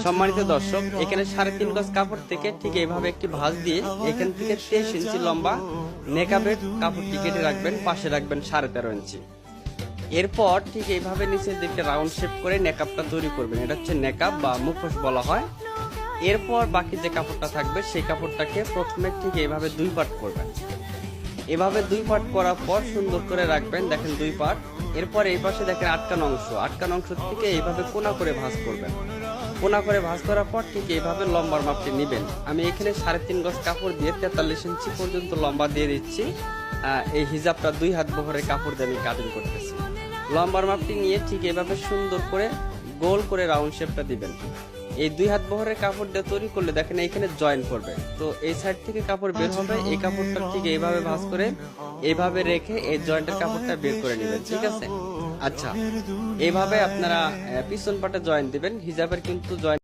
সম্মানিত দর্শক, এখানে 3.5 গজ কাপড় থেকে ঠিক এইভাবে একটি ভাঁজ দিয়ে এখান থেকে 23 ইঞ্চি লম্বা নেকাবের কাপড়টি কেটে রাখবেন, পাশে রাখবেন 13.5 ইঞ্চি। এরপর ঠিক এইভাবে নিচের দিকে রাউন্ড শেপ করে নেকাবটা তৈরি করবেন। এটা হচ্ছে নেকাব বা মুখোশ বলা হয়। এরপর বাকি যে কাপড়টা থাকবে সেই কাপড়টাকে প্রথমে ঠিক এইভাবে 2 পার্ট করবেন। এভাবে 2 পার্ট করার পর সুন্দর করে রাখবেন, দেখেন 2 পার্ট। এরপর এই পাশে দেখেন আটকানো অংশ থেকে এইভাবে কোনা করে ভাঁজ করবেন। কোনা করে ভাঁজ করার পর ঠিক এইভাবে লম্বার মাপটি নেবেন। আমি এখানে 3.5 গজ কাপড় দিয়ে 43 ইঞ্চি পর্যন্ত লম্বা দিয়ে দিচ্ছি। এই হিজাবটা 2 হাত বহরের কাপড় দিয়ে আমি কাটিং করতেছি। লম্বার মাপটি নিয়ে ঠিক এইভাবে সুন্দর করে গোল করে রাউন্ড শেপটা দিবেন। এই 2 হাত বহরের কাপড় দিয়ে তৈরি করলে দেখেন এইখানে জয়েন করবে, তো এই সাইড থেকে কাপড় বের হবে। এই কাপড়টা ঠিক এইভাবে ভাঁজ করে এইভাবে রেখে এই জয়েন্টের কাপড়টা বের করে নেবেন, ঠিক আছে? আচ্ছা, এইভাবে আপনারা পিছন পাটে জয়েন দিবেন। হিজাবের কিন্তু জয়েন